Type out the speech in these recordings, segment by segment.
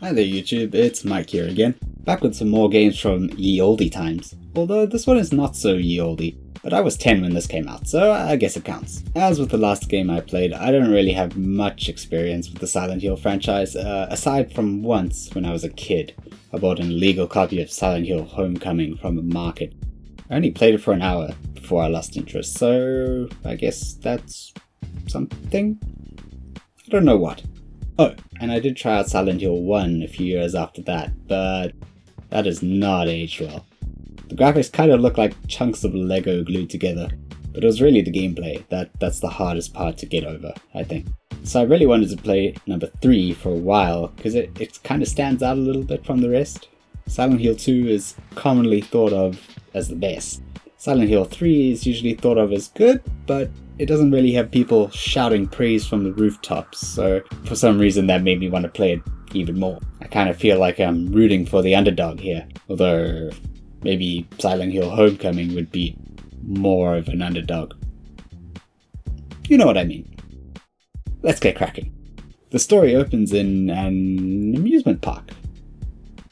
Hi there YouTube, it's Mike here again, back with some more games from ye olde times. Although this one is not so ye olde, but I was 10 when this came out, so I guess it counts. As with the last game I played, I don't really have much experience with the Silent Hill franchise, aside from once when I was a kid. I bought an illegal copy of Silent Hill Homecoming from a market. I only played it for an hour before I lost interest, so I guess that's something? I don't know what. Oh, and I did try out Silent Hill 1 a few years after that, but that has not aged well. The graphics kind of look like chunks of Lego glued together, but it was really the gameplay that's the hardest part to get over, I think. So I really wanted to play number 3 for a while, because it kind of stands out a little bit from the rest. Silent Hill 2 is commonly thought of as the best. Silent Hill 3 is usually thought of as good, but it doesn't really have people shouting praise from the rooftops, so for some reason that made me want to play it even more. I kind of feel like I'm rooting for the underdog here, although maybe Silent Hill Homecoming would be more of an underdog. You know what I mean. Let's get cracking. The story opens in an amusement park.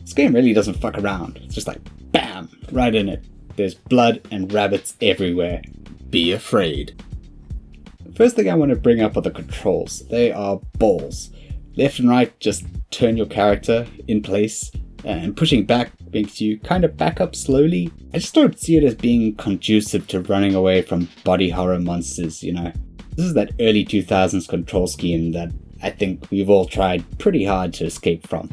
This game really doesn't fuck around. It's just like, bam, right in it. There's blood and rabbits everywhere. Be afraid. The first thing I want to bring up are the controls. They are balls. Left and right just turn your character in place, and pushing back makes you kind of back up slowly. I just don't see it as being conducive to running away from body horror monsters, you know. This is that early 2000s control scheme that I think we've all tried pretty hard to escape from.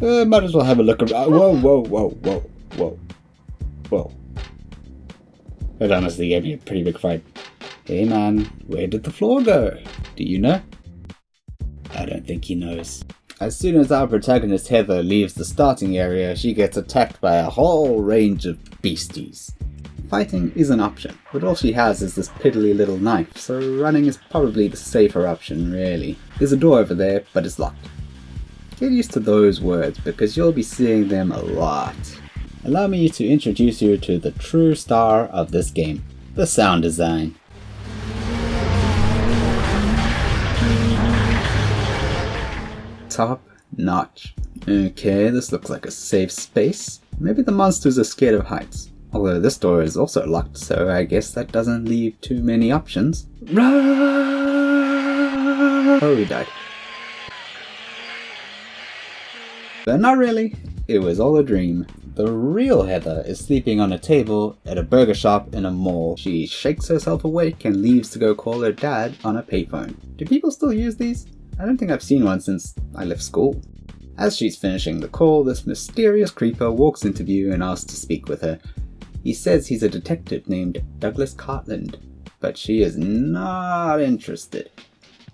Might as well have a look around. Whoa. That honestly gave me a pretty big fright. Hey man, where did the floor go? Do you know? I don't think he knows. As soon as our protagonist Heather leaves the starting area, she gets attacked by a whole range of beasties. Fighting is an option, but all she has is this piddly little knife, so running is probably the safer option, really. There's a door over there, but it's locked. Get used to those words, because you'll be seeing them a lot. Allow me to introduce you to the true star of this game, the sound design. Top notch. Okay, this looks like a safe space. Maybe the monsters are scared of heights. Although this door is also locked, so I guess that doesn't leave too many options. Run! Oh, he died. But not really. It was all a dream. The real Heather is sleeping on a table at a burger shop in a mall. She shakes herself awake and leaves to go call her dad on a payphone. Do people still use these? I don't think I've seen one since I left school. As she's finishing the call, this mysterious creeper walks into view and asks to speak with her. He says he's a detective named Douglas Cartland, but she is not interested.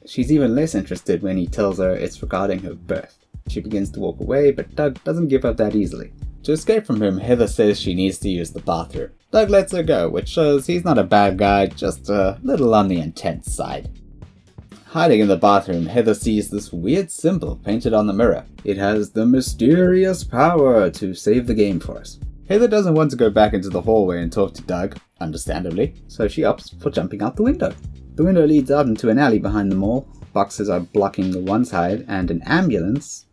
She's even less interested when he tells her it's regarding her birth. She begins to walk away, but Doug doesn't give up that easily. To escape from him, Heather says she needs to use the bathroom. Doug lets her go, which shows he's not a bad guy, just a little on the intense side. Hiding in the bathroom, Heather sees this weird symbol painted on the mirror. It has the mysterious power to save the game for us. Heather doesn't want to go back into the hallway and talk to Doug, understandably, so she opts for jumping out the window. The window leads out into an alley behind the mall. Boxes are blocking the one side, and an ambulance,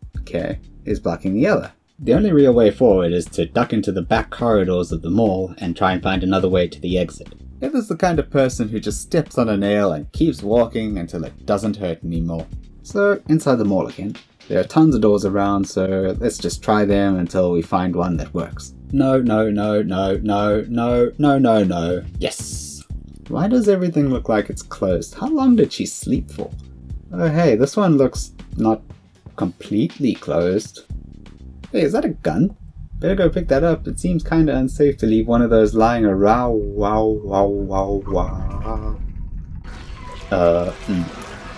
is blocking the other. The only real way forward is to duck into the back corridors of the mall and try and find another way to the exit. Heather's the kind of person who just steps on a nail and keeps walking until it doesn't hurt anymore. So, inside the mall again. There are tons of doors around, so let's just try them until we find one that works. No. Yes! Why does everything look like it's closed? How long did she sleep for? Oh hey, this one looks not completely closed. Hey, is that a gun? Better go pick that up. It seems kinda unsafe to leave one of those lying around.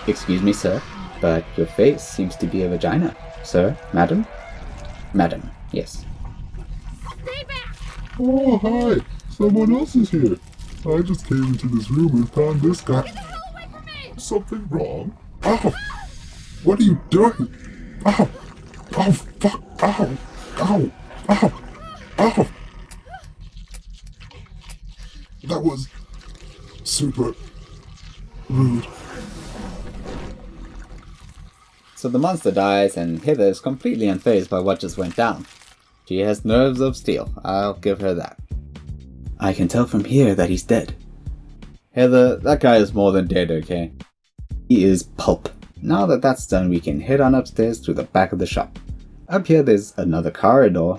Excuse me, sir, but your face seems to be a vagina. Sir? Madam? Madam, yes. Stay back! Oh, hi! Someone else is here. I just came into this room and found this guy. Get the hell away from me! Something wrong? Ow! What are you doing? Ow! Oh, fuck! Ow! Ow! Ow! Ow! That was super rude. So So the monster dies and Heather is completely unfazed by what just went down. She has nerves of steel, I'll give her that. I can tell from here that he's dead. Heather, that guy is more than dead, okay? He is pulp. Now that that's done, we can head on upstairs to the back of the shop. Up here there's another corridor.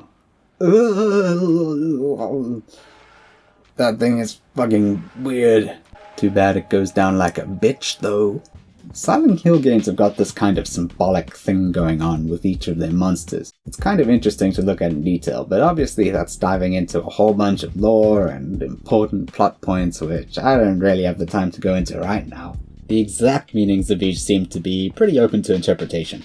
That thing is fucking weird. Too bad it goes down like a bitch though. Silent Hill games have got this kind of symbolic thing going on with each of their monsters. It's kind of interesting to look at in detail, but obviously that's diving into a whole bunch of lore and important plot points which I don't really have the time to go into right now. The exact meanings of each seem to be pretty open to interpretation.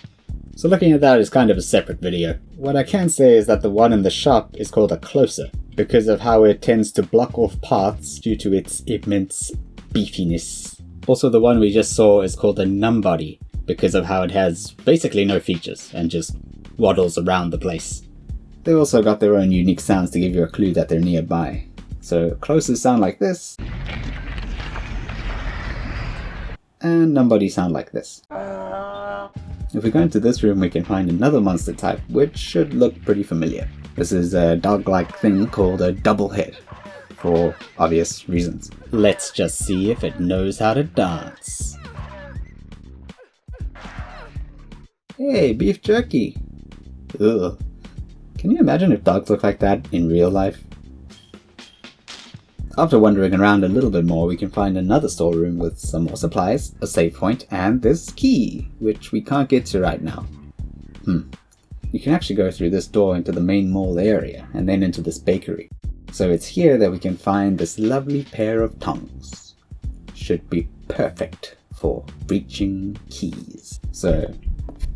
So looking at that is kind of a separate video. What I can say is that the one in the shop is called a closer, because of how it tends to block off paths due to its immense beefiness. Also, the one we just saw is called a numbody, because of how it has basically no features and just waddles around the place. They also got their own unique sounds to give you a clue that they're nearby. So closers sound like this, and numbody sound like this. If we go into this room, we can find another monster type, which should look pretty familiar. This is a dog-like thing called a double head, for obvious reasons. Let's just see if it knows how to dance. Hey, beef jerky! Ugh. Can you imagine if dogs look like that in real life? After wandering around a little bit more, we can find another storeroom with some more supplies, a save point, and this key, which we can't get to right now. You can actually go through this door into the main mall area, and then into this bakery. So it's here that we can find this lovely pair of tongs. Should be perfect for reaching keys. So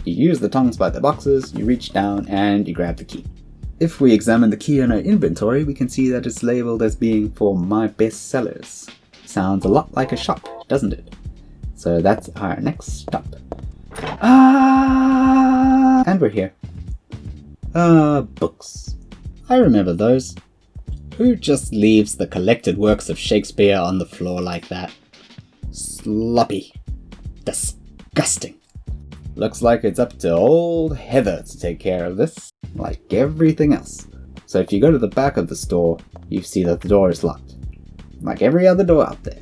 you use the tongs by the boxes, you reach down, and you grab the key. If we examine the key in our inventory, we can see that it's labeled as being for my best sellers. Sounds a lot like a shop, doesn't it? So that's our next stop. And we're here. Books. I remember those. Who just leaves the collected works of Shakespeare on the floor like that? Sloppy. Disgusting. Looks like it's up to old Heather to take care of this, like everything else. So if you go to the back of the store, you see that the door is locked, like every other door out there.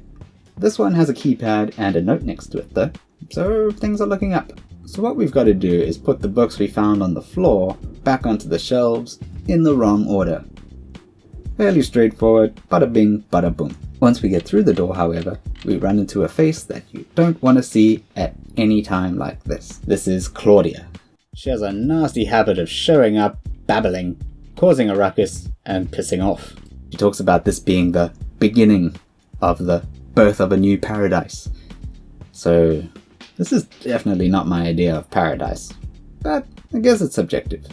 This one has a keypad and a note next to it though, so things are looking up. So what we've got to do is put the books we found on the floor back onto the shelves in the wrong order. Fairly straightforward, bada bing, bada boom. Once we get through the door, however, we run into a face that you don't want to see at any time like this. This is Claudia. She has a nasty habit of showing up, babbling, causing a ruckus, and pissing off. She talks about this being the beginning of the birth of a new paradise. So this is definitely not my idea of paradise, but I guess it's subjective.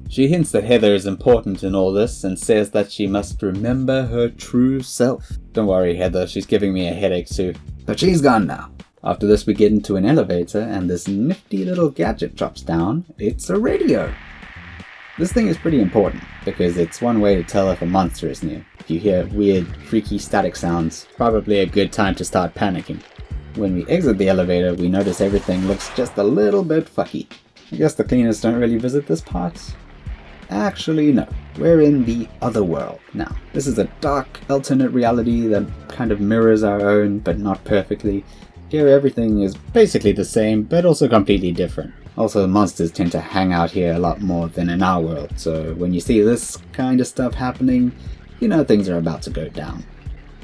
She hints that Heather is important in all this and says that she must remember her true self. Don't worry, Heather, she's giving me a headache too. But she's gone now. After this we get into an elevator and this nifty little gadget drops down. It's a radio. This thing is pretty important because it's one way to tell if a monster is near. If you hear weird, freaky static sounds, probably a good time to start panicking. When we exit the elevator, we notice everything looks just a little bit fucky. I guess the cleaners don't really visit this part. Actually, no. We're in the other world now. This is a dark, alternate reality that kind of mirrors our own, but not perfectly. Here everything is basically the same, but also completely different. Also, monsters tend to hang out here a lot more than in our world, so when you see this kind of stuff happening, you know things are about to go down.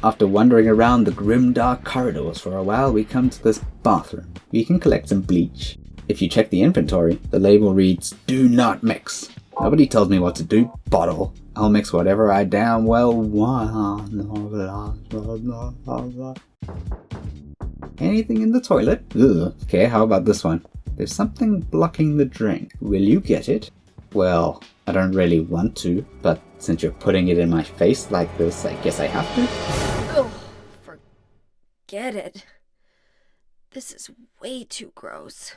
After wandering around the grim dark corridors for a while, we come to this bathroom. We can collect some bleach. If you check the inventory, the label reads, "Do not mix." Nobody tells me what to do, bottle. I'll mix whatever I damn well want. Anything in the toilet? Ugh. Okay, how about this one? There's something blocking the drain. Will you get it? Well, I don't really want to, but since you're putting it in my face like this, I guess I have to. Oh, forget it. This is way too gross.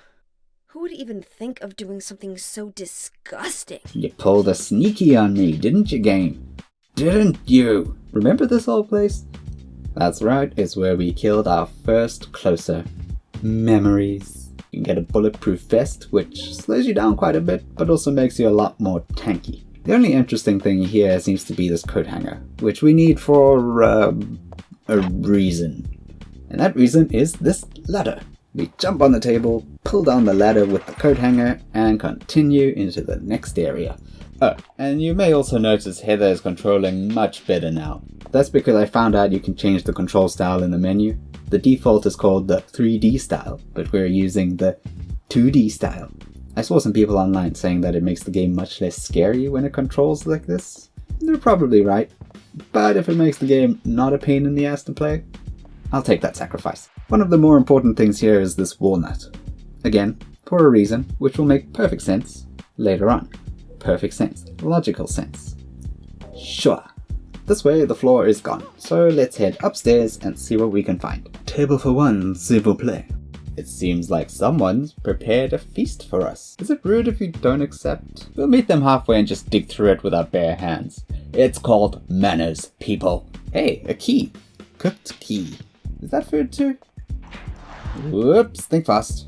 Who would even think of doing something so disgusting? You pulled a sneaky on me, didn't you, game? Didn't you? Remember this old place? That's right, it's where we killed our first closer. Memories. You can get a bulletproof vest, which slows you down quite a bit, but also makes you a lot more tanky. The only interesting thing here seems to be this coat hanger, which we need for a reason. And that reason is this ladder. We jump on the table, pull down the ladder with the coat hanger, and continue into the next area. Oh, and you may also notice Heather is controlling much better now. That's because I found out you can change the control style in the menu. The default is called the 3D style, but we're using the 2D style. I saw some people online saying that it makes the game much less scary when it controls like this. They're probably right, but if it makes the game not a pain in the ass to play, I'll take that sacrifice. One of the more important things here is this walnut. Again, for a reason, which will make perfect sense later on. Perfect sense. Logical sense. Sure. This way the floor is gone, so let's head upstairs and see what we can find. Table for one, s'il vous plaît. It seems like someone's prepared a feast for us. Is it rude if you don't accept? We'll meet them halfway and just dig through it with our bare hands. It's called manners, people. Hey, a key. Cooked key. Is that food too? Whoops, think fast.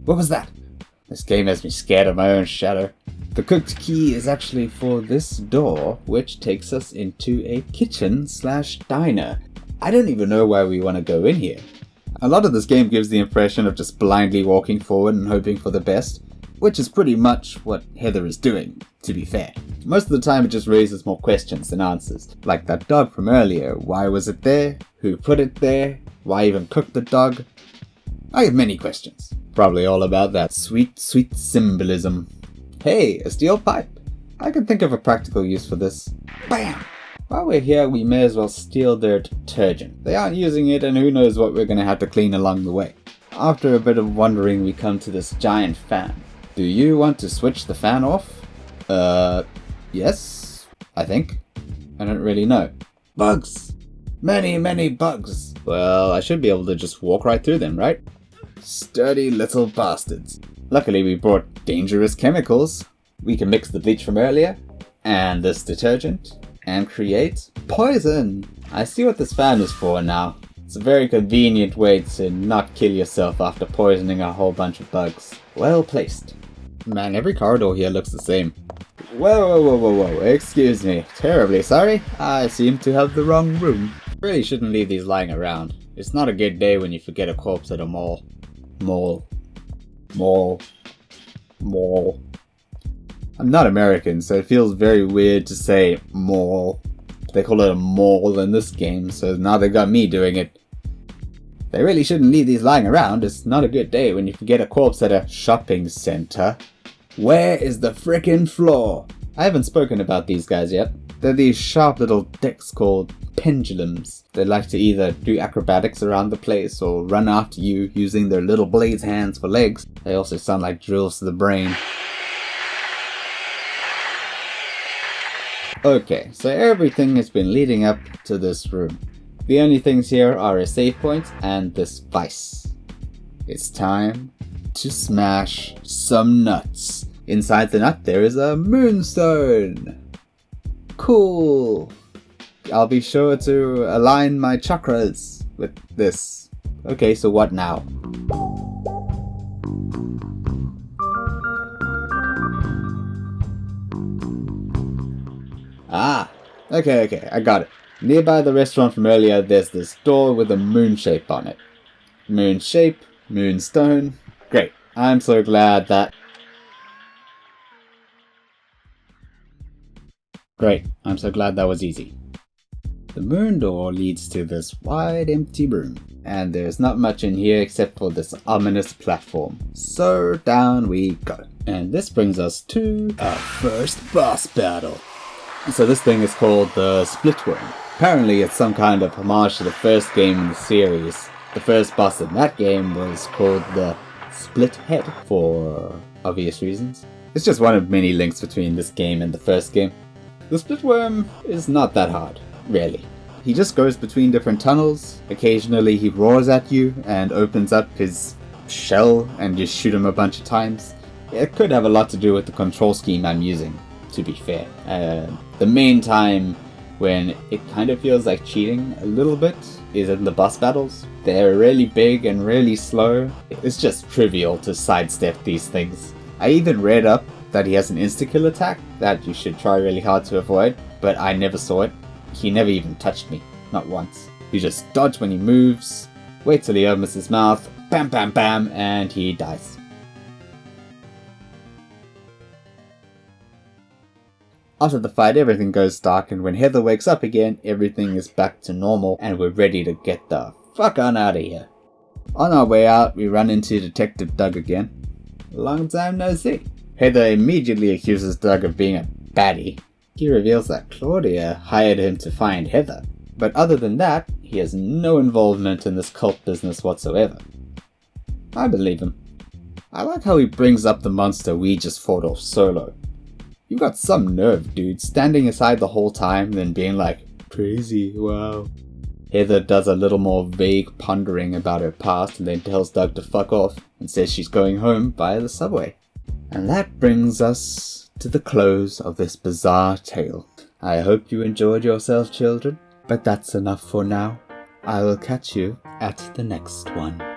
What was that? This game has me scared of my own shadow. The cooked key is actually for this door, which takes us into a kitchen/diner. I don't even know why we want to go in here. A lot of this game gives the impression of just blindly walking forward and hoping for the best, which is pretty much what Heather is doing, to be fair. Most of the time it just raises more questions than answers. Like that dog from earlier. Why was it there? Who put it there? Why even cook the dog? I have many questions. Probably all about that sweet, sweet symbolism. Hey, a steel pipe. I can think of a practical use for this. Bam! While we're here, we may as well steal their detergent. They aren't using it, and who knows what we're gonna have to clean along the way. After a bit of wondering, we come to this giant fan. Do you want to switch the fan off? Yes, I think. I don't really know. Bugs! Many, many bugs! Well, I should be able to just walk right through them, right? Sturdy little bastards. Luckily we brought dangerous chemicals. We can mix the bleach from earlier, and this detergent, and create poison. I see what this fan is for now. It's a very convenient way to not kill yourself after poisoning a whole bunch of bugs. Well placed. Man, every corridor here looks the same. Whoa, excuse me. Terribly sorry. I seem to have the wrong room. Really shouldn't leave these lying around. It's not a good day when you forget a corpse at a mall. Mall. I'm not American, so it feels very weird to say mall. They call it a mall in this game, so now they got me doing it. They really shouldn't leave these lying around. It's not a good day when you forget a corpse at a shopping center. Where is the frickin' floor? I haven't spoken about these guys yet. They're these sharp little dicks called pendulums. They like to either do acrobatics around the place or run after you using their little blades hands for legs. They also sound like drills to the brain. Okay, so everything has been leading up to this room. The only things here are a save point and this vice. It's time to smash some nuts. Inside the nut there is a moonstone. Cool. I'll be sure to align my chakras with this. Okay, so what now? Ah, okay, I got it. Nearby the restaurant from earlier, there's this door with a moon shape on it. Moon shape, moonstone. Great. I'm so glad that... Great. I'm so glad that was easy. The moon door leads to this wide empty room, and there's not much in here except for this ominous platform. So down we go. And this brings us to our first boss battle. So this thing is called the Split Worm. Apparently it's some kind of homage to the first game in the series. The first boss in that game was called the Split Head, for obvious reasons. It's just one of many links between this game and the first game. The Split Worm is not that hard, really. He just goes between different tunnels. Occasionally he roars at you and opens up his shell and you shoot him a bunch of times. It could have a lot to do with the control scheme I'm using, to be fair. The main time when it kind of feels like cheating a little bit is in the boss battles. They're really big and really slow. It's just trivial to sidestep these things. I even read up that he has an insta-kill attack that you should try really hard to avoid, but I never saw it. He never even touched me, not once. You just dodge when he moves, wait till he opens his mouth, bam bam bam, and he dies. After the fight, everything goes dark, and when Heather wakes up again, everything is back to normal, and we're ready to get the fuck on out of here. On our way out, we run into Detective Doug again. Long time no see. Heather immediately accuses Doug of being a baddie. He reveals that Claudia hired him to find Heather, but other than that, he has no involvement in this cult business whatsoever. I believe him. I like how he brings up the monster we just fought off solo. You got some nerve, dude, standing aside the whole time, then being like, crazy, wow. Heather does a little more vague pondering about her past and then tells Doug to fuck off and says she's going home via the subway. And that brings us to the close of this bizarre tale. I hope you enjoyed yourself, children, but that's enough for now. I will catch you at the next one.